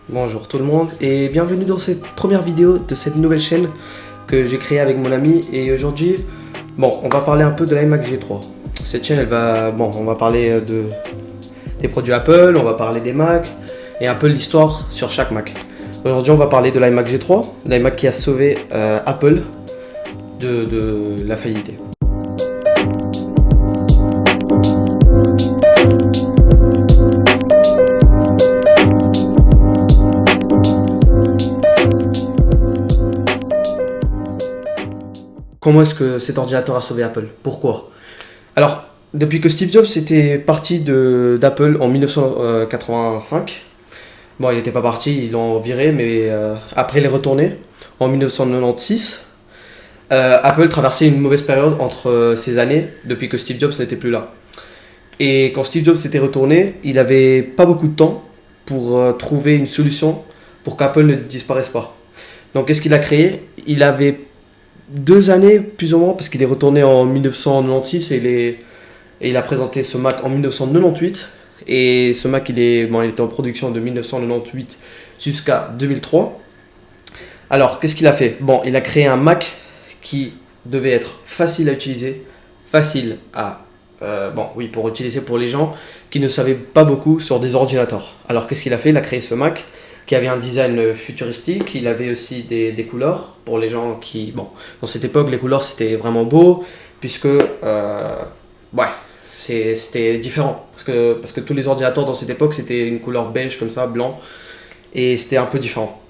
Bonjour tout le monde et bienvenue dans cette première vidéo de cette nouvelle chaîne que j'ai créée avec mon ami. Et aujourd'hui, on va parler un peu de l'iMac G3. Cette chaîne, on va parler des produits Apple, on va parler des Mac et un peu l'histoire sur chaque Mac. Aujourd'hui, on va parler de l'iMac G3, l'iMac qui a sauvé Apple de la faillite. Comment est-ce que cet ordinateur a sauvé Apple? Pourquoi? Alors, depuis que Steve Jobs était parti d'Apple en 1985, bon, il n'était pas parti, ils l'ont viré, mais après il est retourné en 1996. Apple traversait une mauvaise période entre ces années, depuis que Steve Jobs n'était plus là. Et quand Steve Jobs était retourné, il n'avait pas beaucoup de temps pour trouver une solution pour qu'Apple ne disparaisse pas. Donc, qu'est-ce qu'il a créé? Il avait 2 années plus ou moins, parce qu'il est retourné en 1996 et il a présenté ce Mac en 1998. Et ce Mac, il était en production de 1998 jusqu'à 2003. Alors, qu'est-ce qu'il a fait? Il a créé un Mac qui devait être facile à utiliser, facile à... pour utiliser pour les gens qui ne savaient pas beaucoup sur des ordinateurs. Alors, qu'est-ce qu'il a fait? Il a créé ce Mac qui avait un design futuristique, il avait aussi des couleurs pour les gens qui... dans cette époque, les couleurs, c'était vraiment beau, puisque... c'était différent. Parce que tous les ordinateurs dans cette époque, c'était une couleur beige comme ça, blanc, et c'était un peu différent.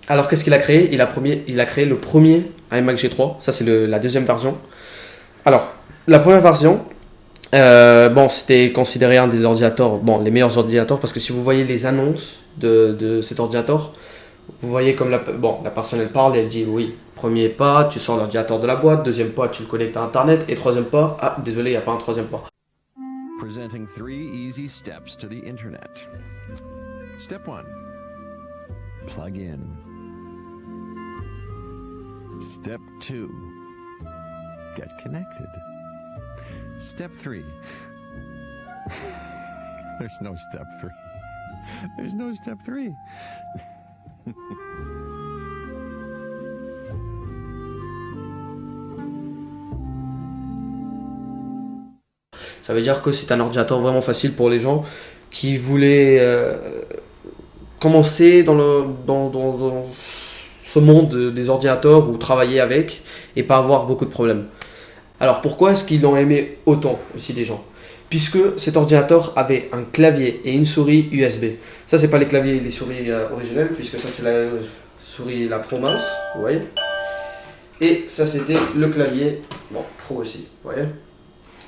Alors, qu'est-ce qu'il a créé? Il a créé le premier iMac G3, ça c'est la deuxième version. Alors, la première version, c'était considéré un des ordinateurs, les meilleurs ordinateurs, parce que si vous voyez les annonces de cet ordinateur, vous voyez comme la personne elle parle, elle dit oui, premier pas, tu sors l'ordinateur de la boîte, deuxième pas, tu le connectes à internet, et troisième pas, désolé, il n'y a pas un troisième pas. Presenting 3 easy steps to the internet. Step 1. Plug in. Step 2. Get connected. Step 3. There's no step 3. There's no step 3. Ça veut dire que c'est un ordinateur vraiment facile pour les gens qui voulaient commencer dans ce monde des ordinateurs ou travailler avec et pas avoir beaucoup de problèmes. Alors pourquoi est-ce qu'ils l'ont aimé autant aussi les gens? Puisque cet ordinateur avait un clavier et une souris USB. Ça, c'est pas les claviers et les souris originelles, puisque ça c'est la souris, la Pro Mouse, vous voyez. Et ça c'était le clavier, Pro aussi, vous voyez.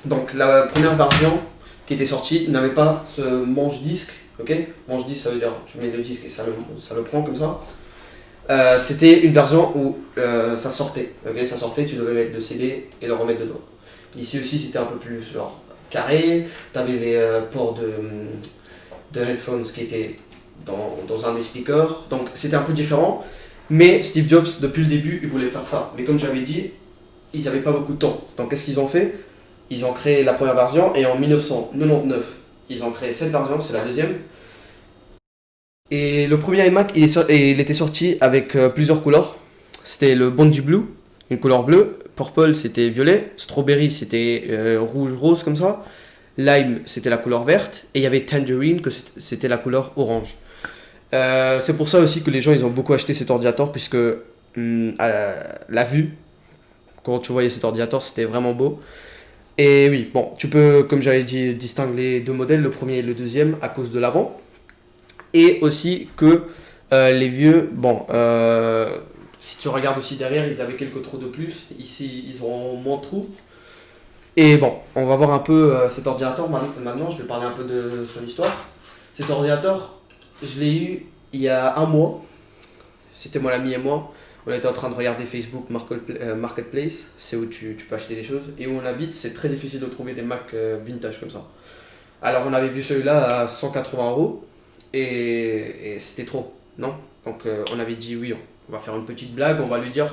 Donc la première version qui était sortie n'avait pas ce manche-disque, ok? Manche-disque, ça veut dire tu mets le disque et ça le prend comme ça. C'était une version où ça sortait, ok? Ça sortait, tu devais mettre le CD et le remettre dedans. Ici aussi c'était un peu plus genre carré, tu avais les ports de headphones qui étaient dans un des speakers, donc c'était un peu différent. Mais Steve Jobs, depuis le début, il voulait faire ça. Mais comme j'avais dit, ils n'avaient pas beaucoup de temps. Donc qu'est-ce qu'ils ont fait? Ils ont créé la première version et en 1999, ils ont créé cette version, c'est la deuxième. Et le premier iMac, il était sorti avec plusieurs couleurs. C'était le Bondi Blue, une couleur bleue. Purple, c'était violet. Strawberry, c'était rouge-rose comme ça. Lime, c'était la couleur verte. Et il y avait Tangerine, que c'était la couleur orange. C'est pour ça aussi que les gens ils ont beaucoup acheté cet ordinateur, puisque la vue, quand tu voyais cet ordinateur, c'était vraiment beau. Et oui, tu peux, comme j'avais dit, distinguer les deux modèles, le premier et le deuxième, à cause de l'avant. Et aussi que les vieux, si tu regardes aussi derrière, ils avaient quelques trous de plus. Ici, ils ont moins de trous. Et on va voir un peu cet ordinateur. Maintenant, je vais parler un peu de son histoire. Cet ordinateur, je l'ai eu il y a un mois. C'était mon ami et moi. On était en train de regarder Facebook Marketplace, c'est où tu peux acheter des choses. Et où on habite, c'est très difficile de trouver des Mac vintage comme ça. Alors on avait vu celui-là à 180 euros et c'était trop, non? Donc on avait dit oui, on va faire une petite blague, on va lui dire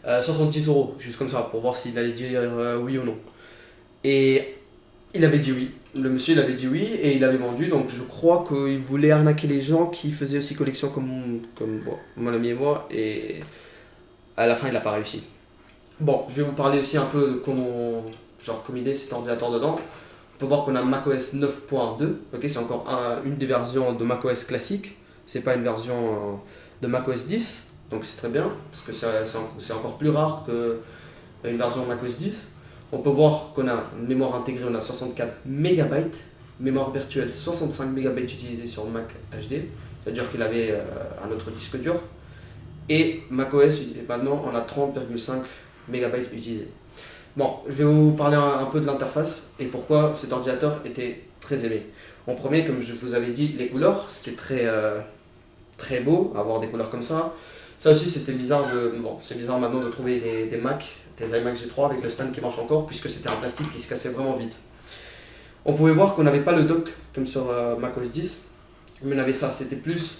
70 euros, juste comme ça, pour voir s'il allait dire oui ou non. Et Il avait dit oui. Le monsieur, il avait dit oui et il avait vendu. Donc je crois qu'il voulait arnaquer les gens qui faisaient aussi collection comme bon, mon ami et moi. Et à la fin, il n'a pas réussi. Bon, je vais vous parler aussi un peu de comment, genre comme idée, cet ordinateur dedans. On peut voir qu'on a macOS 9.2. Ok, c'est encore une des versions de macOS classique. C'est pas une version de macOS 10. Donc c'est très bien parce que c'est encore plus rare que une version macOS 10. On peut voir qu'on a une mémoire intégrée, on a 64 MB, mémoire virtuelle 65 MB utilisée sur Mac HD, c'est-à-dire qu'il avait un autre disque dur. Et macOS, maintenant, on a 30,5 MB utilisés. Bon, je vais vous parler un peu de l'interface et pourquoi cet ordinateur était très aimé. En premier, comme je vous avais dit, les couleurs, c'était très beau, avoir des couleurs comme ça. Ça aussi, c'était bizarre bon, c'est bizarre maintenant de trouver des Mac, des iMac G3 avec le stand qui marche encore, puisque c'était un plastique qui se cassait vraiment vite. On pouvait voir qu'on n'avait pas le dock comme sur macOS 10, mais on avait ça. C'était plus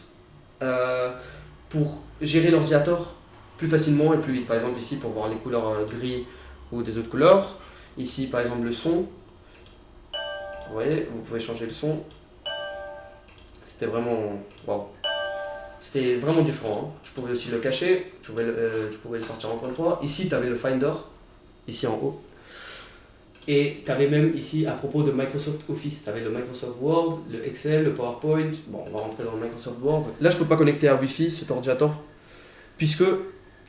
pour gérer l'ordinateur plus facilement et plus vite. Par exemple, ici, pour voir les couleurs gris ou des autres couleurs. Ici, par exemple, le son. Vous voyez, vous pouvez changer le son. C'était vraiment... Wow. C'était vraiment différent. Hein. Je pouvais aussi le cacher, je pouvais le sortir encore une fois. Ici, tu avais le Finder, ici en haut. Et tu avais même ici, à propos de Microsoft Office, tu avais le Microsoft Word, le Excel, le PowerPoint. Bon, on va rentrer dans le Microsoft Word. Là, je ne peux pas connecter à Wi-Fi cet ordinateur, puisque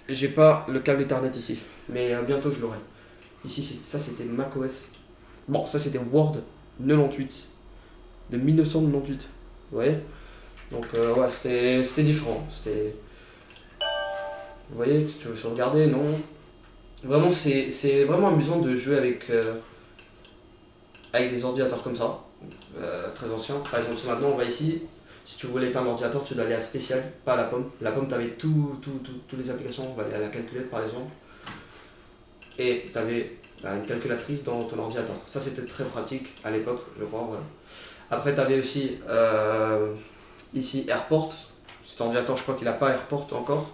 j'ai pas le câble Ethernet ici. Mais bientôt, je l'aurai. Ici, ça, c'était macOS. Bon, ça, c'était Word 98, de 1998. Vous voyez? Donc ouais, c'était différent. Vous voyez, tu veux sauvegarder, non. Vraiment, c'est vraiment amusant de jouer avec des ordinateurs comme ça, très anciens. Par exemple, si maintenant on va ici, si tu voulais éteindre l'ordinateur, tu dois aller à spécial, pas à la pomme. La pomme, tu avais toutes les applications, on va aller à la calculette par exemple. Et tu avais une calculatrice dans ton ordinateur. Ça, c'était très pratique à l'époque, je crois. Ouais. Après, tu avais aussi... ici, Airport. Cet ordinateur, je crois qu'il n'a pas Airport encore.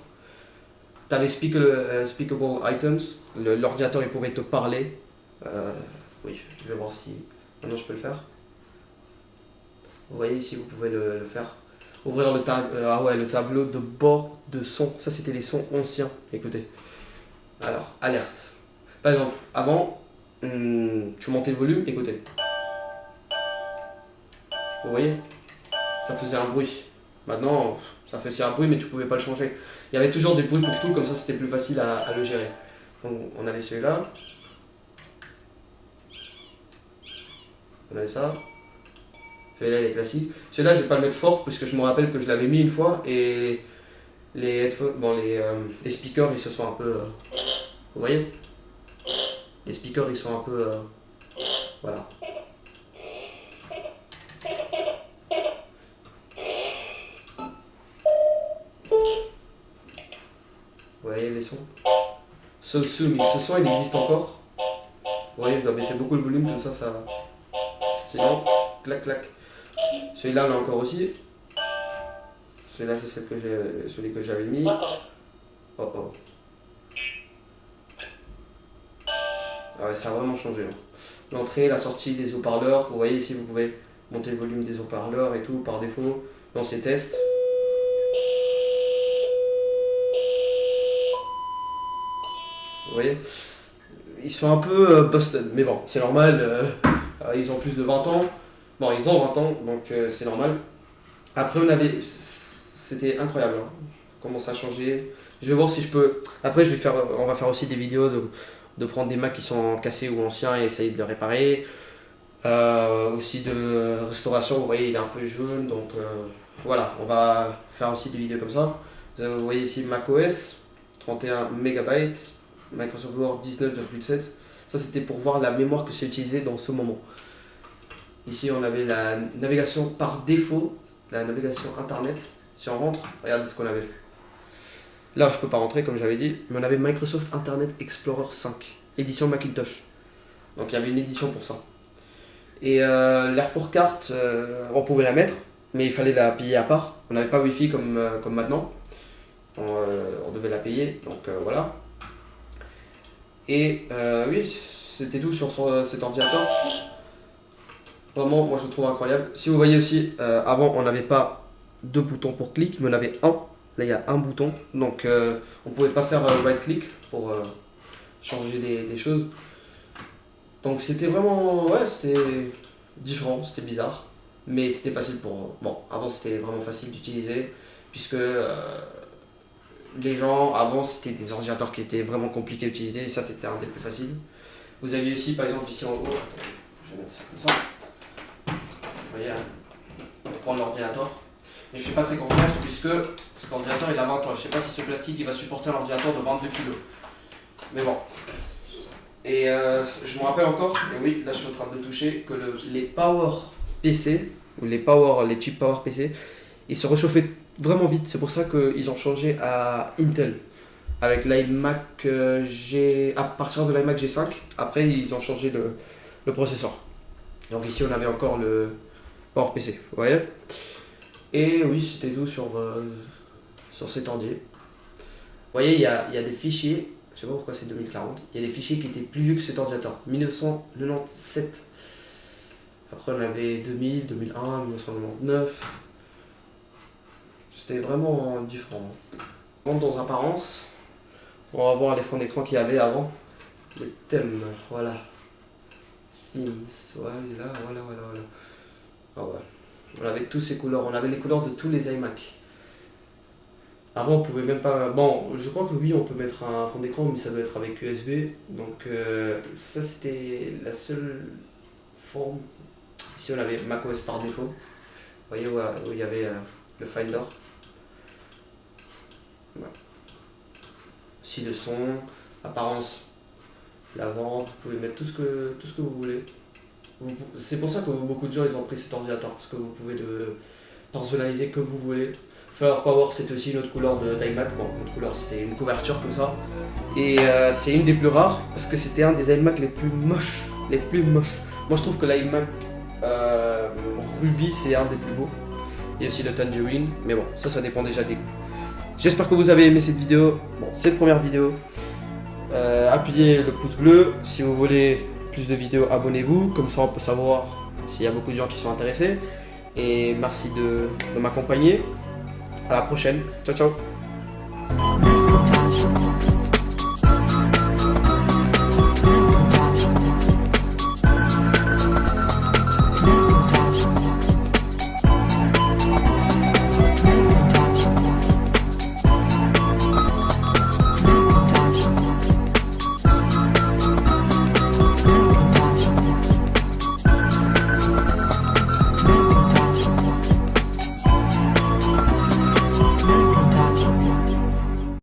Tu avais Speakable Items. L'ordinateur, il pouvait te parler. Oui, je vais voir si maintenant je peux le faire. Vous voyez ici, vous pouvez le faire. Ouvrir le tableau de bord de son. Ça, c'était les sons anciens. Écoutez. Alors, alerte. Par exemple, avant, tu montais le volume. Écoutez. Vous voyez ? Ça faisait un bruit. Maintenant, ça faisait un bruit, mais tu pouvais pas le changer. Il y avait toujours des bruits pour tout, comme ça c'était plus facile à le gérer. Donc on avait celui-là. On avait ça. Celui-là il est classique. Celui-là je vais pas le mettre fort, puisque je me rappelle que je l'avais mis une fois et les headphones, bon, les speakers ils se sont un peu... vous voyez ? Les speakers ils sont un peu... voilà. Vous voyez les sons. So Soon, ce son il existe encore. Vous voyez, je dois baisser beaucoup le volume, comme ça. Sinon, clac clac. Celui-là on l'a encore aussi. Celui-là c'est celui que j'avais mis. Oh oh. Ah ouais, ça a vraiment changé. Hein. L'entrée, la sortie des haut-parleurs. Vous voyez ici, vous pouvez monter le volume des haut-parleurs et tout par défaut dans ces tests. Vous voyez, ils sont un peu busted, mais bon, c'est normal, ils ont plus de 20 ans. Bon, ils ont 20 ans, donc c'est normal. Après, c'était incroyable, hein, comment ça a changé. Je vais voir si je peux... Après, on va faire aussi des vidéos de prendre des Macs qui sont cassés ou anciens et essayer de les réparer. Aussi de restauration, vous voyez, il est un peu jaune, donc voilà, on va faire aussi des vidéos comme ça. Vous voyez ici macOS, 31 MB. Microsoft Word 19,7. Ça c'était pour voir la mémoire que c'est utilisé dans ce moment. Ici on avait la navigation par défaut, la navigation internet. Si on rentre, regardez ce qu'on avait. Là je peux pas rentrer comme j'avais dit, mais on avait Microsoft Internet Explorer 5, édition Macintosh. Donc il y avait une édition pour ça. Et l'AirPort carte, on pouvait la mettre, mais il fallait la payer à part. On n'avait pas Wi-Fi comme maintenant. On devait la payer, donc voilà. Et oui, c'était tout sur cet ordinateur. Vraiment, moi je le trouve incroyable. Si vous voyez aussi, avant on n'avait pas deux boutons pour clic, mais on avait un. Là il y a un bouton, donc on pouvait pas faire right click pour changer des choses. Donc c'était vraiment, ouais, c'était différent, c'était bizarre, mais c'était facile pour. Bon, avant c'était vraiment facile d'utiliser, puisque les gens avant c'était des ordinateurs qui étaient vraiment compliqués à utiliser, et ça c'était un des plus faciles. Vous aviez aussi par exemple ici en haut, attendez, je vais mettre ça comme ça. Vous voyez, on prend l'ordinateur. Mais je ne fais pas très confiance puisque cet ordinateur il a 20 ans. Je ne sais pas si ce plastique il va supporter un ordinateur de 22 kg. Mais bon. Et je me rappelle encore, et oui, là je suis en train de le toucher, que les Power PC, ou les chips Power PC, ils se réchauffaient vraiment vite. C'est pour ça qu'ils ont changé à Intel. Avec l'iMac G. À partir de l'iMac G5, après ils ont changé le processeur. Donc ici on avait encore le Power PC, vous voyez. Et oui, c'était tout sur cet ordi. Vous voyez, il y a des fichiers, je sais pas pourquoi c'est 2040, il y a des fichiers qui étaient plus vieux que cet ordinateur, 1997. Après on avait 2000, 2001, 1999. C'était vraiment différent. On rentre dans apparence, on va voir les fonds d'écran qu'il y avait avant. Les thèmes, voilà. Themes, voilà. Ah ouais. On avait tous ces couleurs, on avait les couleurs de tous les iMac. Avant on pouvait même pas. Bon, je crois que oui, on peut mettre un fond d'écran, mais ça doit être avec USB. Donc ça c'était la seule forme. Ici on avait macOS par défaut. Vous voyez où il y avait le Finder. Voilà. Ici le son, apparence, l'avant, vous pouvez mettre tout ce que vous voulez. C'est pour ça que beaucoup de gens ils ont pris cet ordinateur, parce que vous pouvez le personnaliser comme vous voulez. Firepower c'était aussi une autre couleur d'iMac, bon une autre couleur c'était une couverture comme ça. Et c'est une des plus rares, parce que c'était un des iMac les plus moches. Moi je trouve que l'iMac Ruby c'est un des plus beaux. Il y a aussi le Tangerine, mais bon ça dépend déjà des goûts. J'espère que vous avez aimé cette vidéo, bon cette première vidéo. Appuyez le pouce bleu, si vous voulez plus de vidéos, abonnez-vous, comme ça on peut savoir s'il y a beaucoup de gens qui sont intéressés. Et merci de m'accompagner. À la prochaine. Ciao ciao.